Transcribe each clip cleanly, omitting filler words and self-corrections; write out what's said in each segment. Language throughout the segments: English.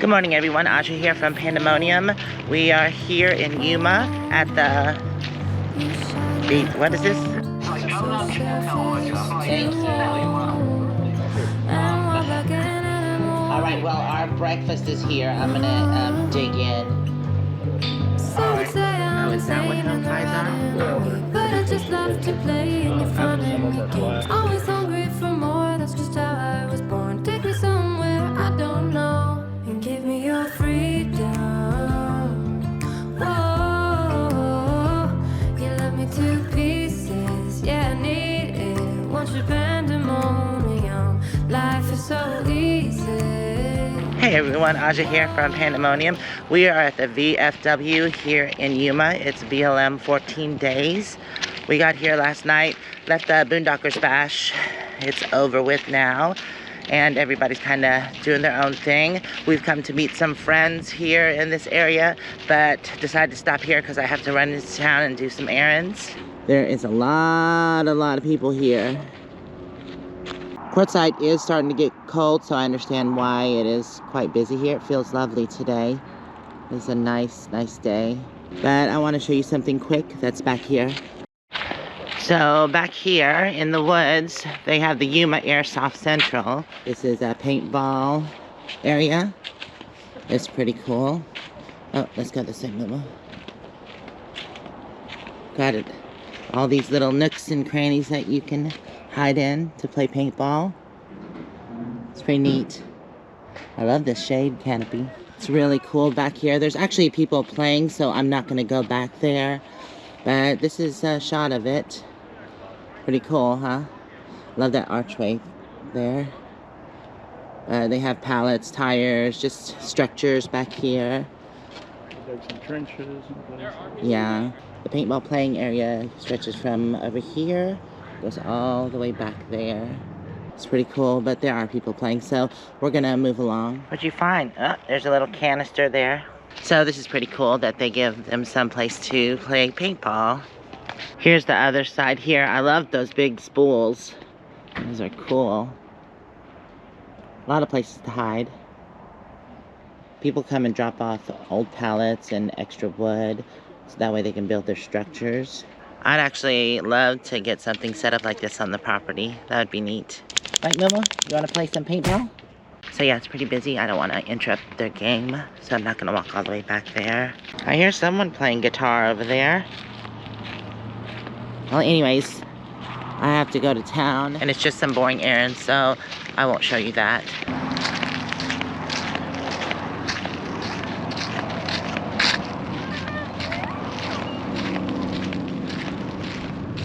Good morning, everyone. Audrey here from Monium. We are here in Yuma at the beach. What is this? Thank you. All right, well, our breakfast is here. I'm gonna dig in. All right. Oh, is that what home pies are? But I just love to play in your fun and the games. Always hungry for more, that's just how I was born. Take me somewhere I don't know and give me your freedom. Whoa, you love me to pieces, yeah, I need it. Once you're pandemonium, life is so easy. Hey everyone, Aja here from Monium. We are at the VFW here in Yuma. It's BLM 14 days. We got here last night, left the Boondockers Bash. It's over with now, and everybody's kind of doing their own thing. We've come to meet some friends here in this area, but decided to stop here because I have to run into town and do some errands. There is a lot of people here. Courtside is starting to get cold, so I understand why it is quite busy here. It feels lovely today. It's a nice day. But I want to show you something quick that's back here. So back here in the woods, they have the Yuma Airsoft Central. This is a paintball area. It's pretty cool. Oh, let's go this way, Moo-moo. Got it. All these little nooks and crannies that you can hide in to play paintball. It's pretty neat. I love this shade canopy. It's really cool back here. There's actually people playing, so I'm not gonna go back there. But this is a shot of it. Pretty cool, huh? Love that archway there. They have pallets, tires, just structures back here. There's some trenches and places. Yeah. The paintball playing area stretches from over here, goes all the way back there. It's pretty cool, but there are people playing, so we're gonna move along. What'd you find? Oh, there's a little canister there. So this is pretty cool that they give them some place to play paintball. Here's the other side here. I love those big spools. Those are cool. A lot of places to hide. People come and drop off old pallets and extra wood, so that way they can build their structures. I'd actually love to get something set up like this on the property. That would be neat. Right, Moo-moo? You want to play some paintball? So yeah, it's pretty busy. I don't want to interrupt their game, so I'm not going to walk all the way back there. I hear someone playing guitar over there. Well, anyways, I have to go to town, and it's just some boring errands, so I won't show you that.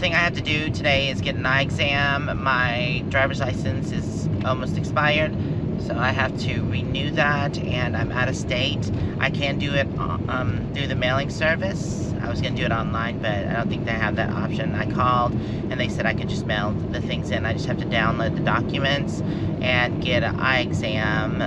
Thing I have to do today is get an eye exam. My driver's license is almost expired, so I have to renew that, and I'm out of state. I can do it through the mailing service. I was gonna do it online, but I don't think they have that option. I called and they said I could just mail the things in. I just have to download the documents and get an eye exam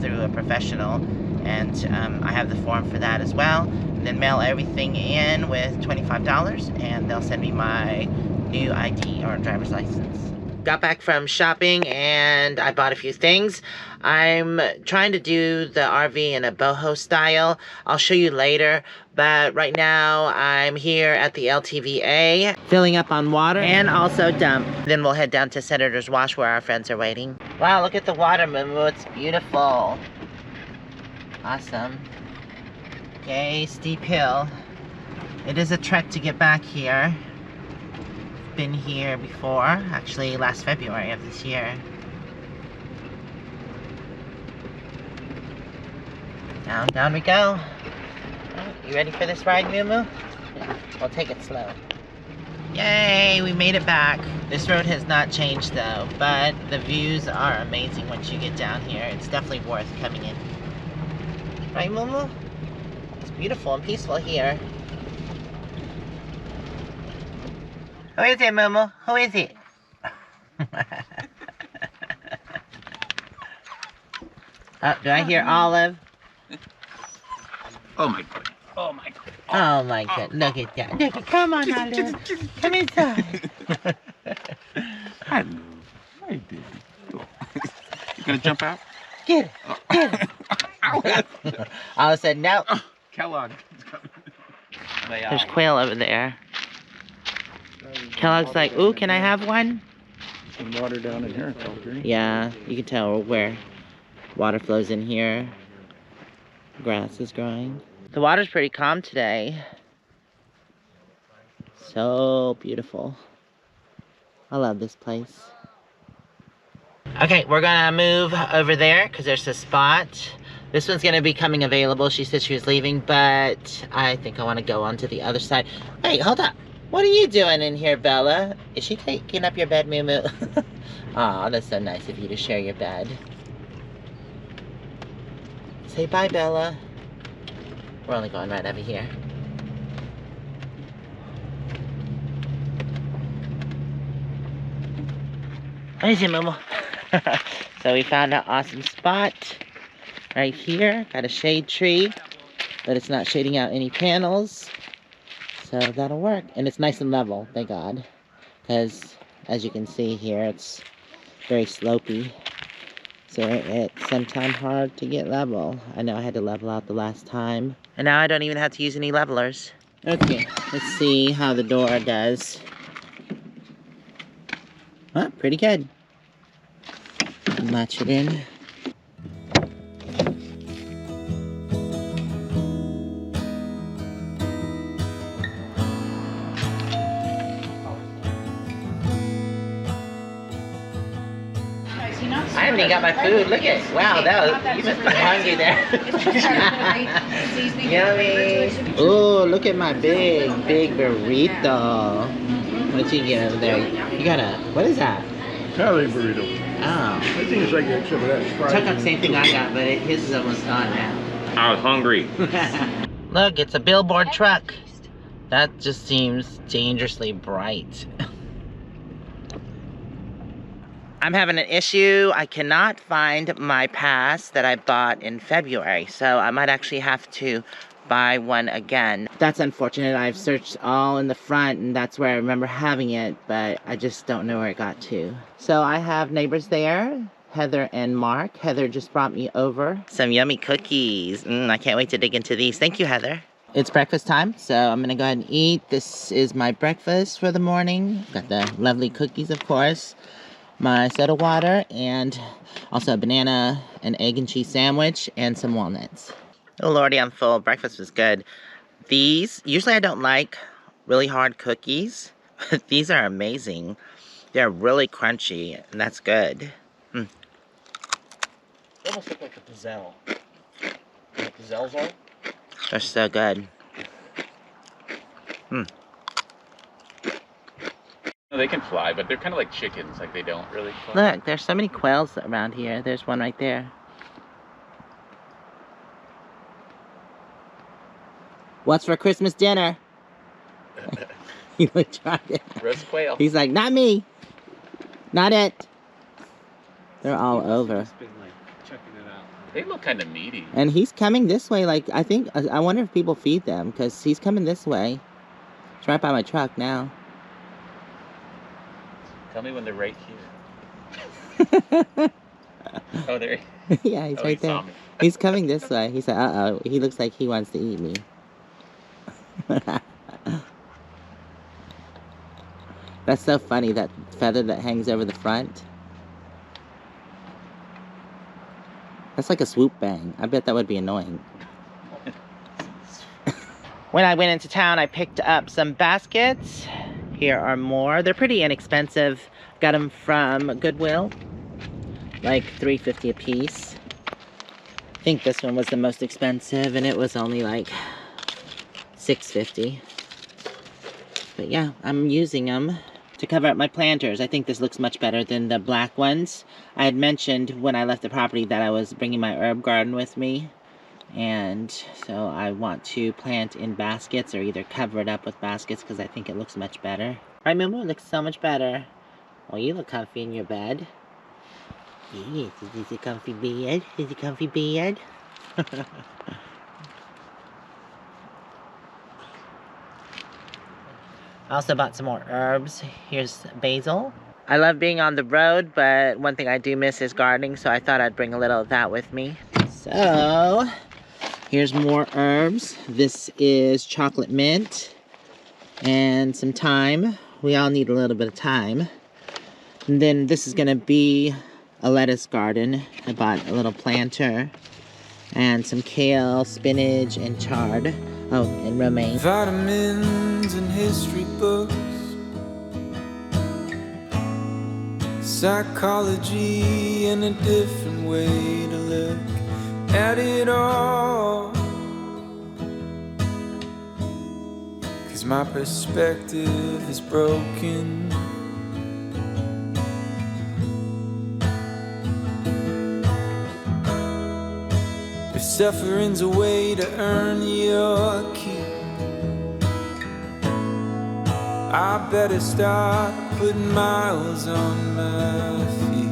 through a professional, and I have the form for that as well. Then mail everything in with $25, and they'll send me my new ID or driver's license. Got back from shopping and I bought a few things. I'm trying to do the RV in a boho style. I'll show you later, but right now I'm here at the LTVA, filling up on water and also dump. Then we'll head down to Senator's Wash where our friends are waiting. Wow, look at the water, Moo-moo. It's beautiful. Awesome. Okay, steep hill. It is a trek to get back here. Been here before, actually last February of this year. Down we go. Right, you ready for this ride, Moo-moo? Yeah, we'll take it slow. Yay, we made it back. This road has not changed though, but the views are amazing once you get down here. It's definitely worth coming in. Right, Moo-moo? It's beautiful and peaceful here. Who is it, Moo-moo? Who is it? Oh, do I hear Olive? Oh my god. Oh my god. Oh my god. Look at that. Look at, come on, Olive. Come inside. Hello. Hi, baby. You gonna jump out? Get it. Get it. Ow. I said no. Kellogg. There's quail over there. Kellogg's like, ooh, can I have one? Some water down in here, it's all green. Yeah, you can tell where water flows in here. Grass is growing. The water's pretty calm today. So beautiful. I love this place. Okay, we're gonna move over there because there's a spot. This one's gonna be coming available. She said she was leaving, but I think I wanna go on to the other side. Wait, hold up. What are you doing in here, Bella? Is she taking up your bed, moo-moo? Aw, that's so nice of you to share your bed. Say bye, Bella. We're only going right over here. What is it, moo-moo? So we found an awesome spot right here. Got a shade tree, but it's not shading out any panels. So that'll work. And it's nice and level, thank God. Because as you can see here, it's very slopey. So it's sometimes hard to get level. I know I had to level out the last time. And now I don't even have to use any levelers. Okay, let's see how the door does. Huh, pretty good. Match it in. I haven't even got my food. Look at it. Wow, you must be hungry there. Yummy. Oh, look at my big burrito. What you get over there? You got a, what is that? Cali burrito. Oh. I think it's like except for that fried. Took up the same thing I got, but his is almost gone now. I was hungry. Look, it's a billboard truck. That just seems dangerously bright. I'm having an issue. I cannot find my pass that I bought in February, so I might actually have to buy one again. That's unfortunate. I've searched all in the front, and that's where I remember having it, but I just don't know where it got to. So I have neighbors there, Heather and Mark. Heather just brought me over some yummy cookies. I can't wait to dig into these. Thank you, Heather. It's breakfast time, so I'm gonna go ahead and eat. This is my breakfast for the morning. Got the lovely cookies, of course. My soda water, and also a banana, an egg and cheese sandwich, and some walnuts. Oh lordy, I'm full. Breakfast was good. These, usually I don't like really hard cookies, but these are amazing. They're really crunchy, and that's good. They almost look like a pizzelle. Like pizzelles are? They're so good. No, they can fly, but they're kind of like chickens. Like they don't really fly. Look, there's so many quails around here. There's one right there. What's for Christmas dinner? He looked at it. Roast quail. He's like, not me. Not it. They're all over. They look kind of meaty. And he's coming this way. Like, I wonder if people feed them, because he's coming this way. It's right by my truck now. Tell me when they're right here. Oh, there. Yeah, he's right there. He's coming this way. He said, uh-oh. He looks like he wants to eat me. That's so funny, that feather that hangs over the front. That's like a swoop bang. I bet that would be annoying. When I went into town, I picked up some baskets. Here are more. They're pretty inexpensive. Got them from Goodwill. Like $3.50 a piece. I think this one was the most expensive, and it was only like $6.50. But yeah, I'm using them to cover up my planters. I think this looks much better than the black ones. I had mentioned when I left the property that I was bringing my herb garden with me. And so I want to plant in baskets, or either cover it up with baskets, because I think it looks much better. Right, moo-moo? It looks so much better. Oh, you look comfy in your bed. Yes, is this a comfy bed? Is it a comfy bed? I also bought some more herbs. Here's basil. I love being on the road, but one thing I do miss is gardening, so I thought I'd bring a little of that with me. So, here's more herbs. This is chocolate mint and some thyme. We all need a little bit of thyme. And then this is gonna be a lettuce garden. I bought a little planter and some kale, spinach, and chard. Oh, and romaine. Vitamins and history books, psychology and a different way to look at it all. 'Cause my perspective is broken. If suffering's a way to earn your keep, I better start putting miles on my feet.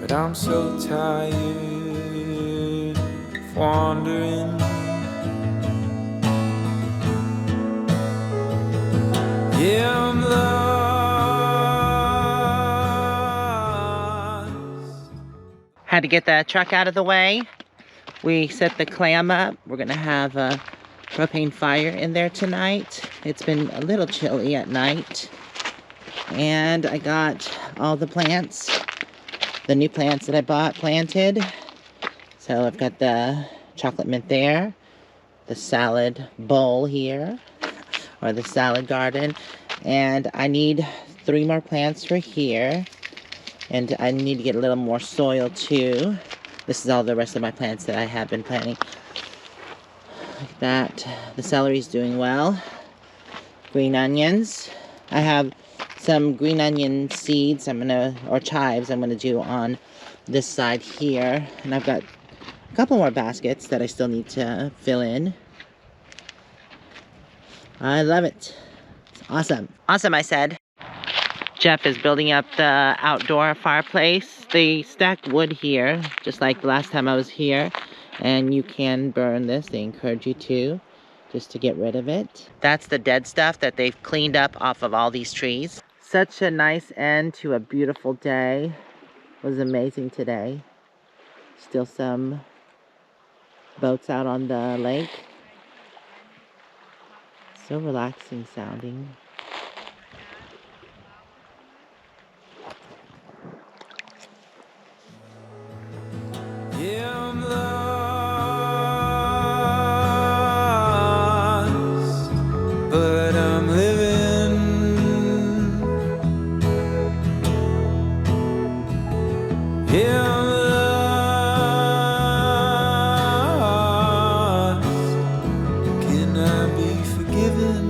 But I'm so tired of wandering. Yeah, I'm lost. Had to get the truck out of the way. We set the clam up. We're gonna have a propane fire in there tonight. It's been a little chilly at night. And I got all the plants, the new plants that I bought planted. So I've got the chocolate mint there, the salad bowl here, or the salad garden. And I need 3 more plants for here. And I need to get a little more soil too. This is all the rest of my plants that I have been planting. Like that. The celery's doing well. Green onions. I have some green onion seeds or chives I'm gonna do on this side here. And I've got a couple more baskets that I still need to fill in. I love it. It's awesome. Awesome, I said. Jeff is building up the outdoor fireplace. They stacked wood here, just like the last time I was here. And you can burn this. They encourage you to, just to get rid of it. That's the dead stuff that they've cleaned up off of all these trees. Such a nice end to a beautiful day. It was amazing today. Still some boats out on the lake. So relaxing sounding. Yeah, I'm lost, but I'm living. Yeah, I'm lost. Can I be forgiven?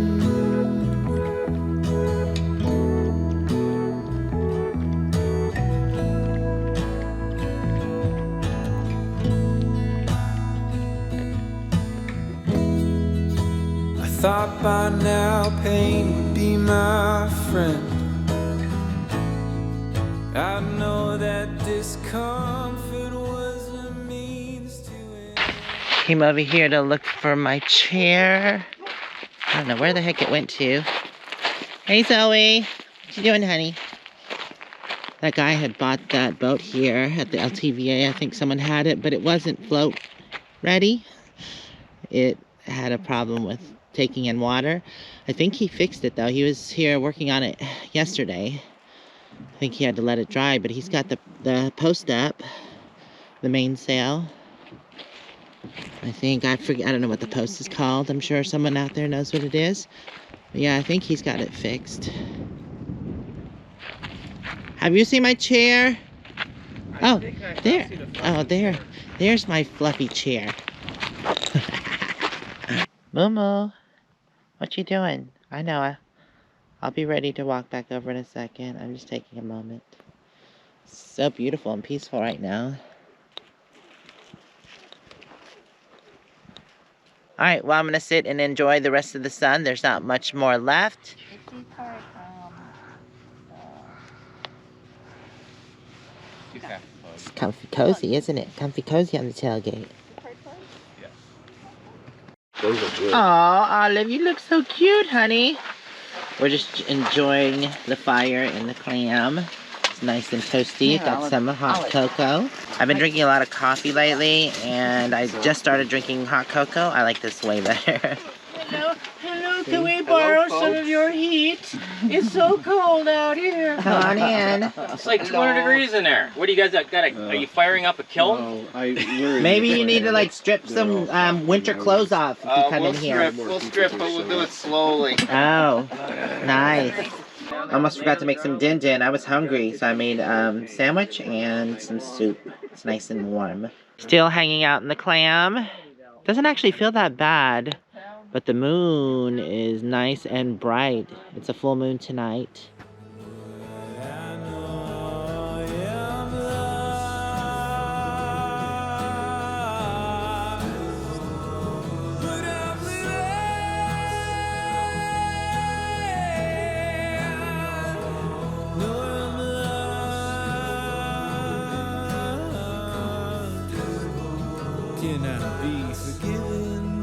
Thought by now pain would be my friend. I know that discomfort was a means to end. Came over here to look for my chair. I don't know where the heck it went to. Hey Zoe, what you doing, honey? That guy had bought that boat here at the LTVA. I think someone had it, but it wasn't float ready. It had a problem with taking in water. I think he fixed it though. He was here working on it yesterday. I think he had to let it dry, but he's got the post up, the mainsail. I don't know what the post is called. I'm sure someone out there knows what it is. But yeah, I think he's got it fixed. Have you seen my chair? Oh, there. Oh, there. There's my fluffy chair. Moo-moo, what you doing? I know. I'll be ready to walk back over in a second. I'm just taking a moment. So beautiful and peaceful right now. Alright, well, I'm going to sit and enjoy the rest of the sun. There's not much more left. It's comfy cozy, isn't it? Comfy cozy on the tailgate. Aw, Olive, you look so cute, honey. We're just enjoying the fire and the clam. It's nice and toasty. Got some hot cocoa. I've been drinking a lot of coffee lately, and I just started drinking hot cocoa. I like this way better. Hello, can we borrow some of your heat? It's so cold out here. Come on in. It's like 200 degrees in there. What do you guys got? Are you firing up a kiln? Maybe you need to like strip some winter clothes off if you come in here. We'll strip, but we'll do it slowly. Oh, nice. Almost forgot to make some din din. I was hungry, so I made sandwich and some soup. It's nice and warm. Still hanging out in the clam. Doesn't actually feel that bad, but the moon is nice and bright. It's a full moon tonight. Can I be forgiven?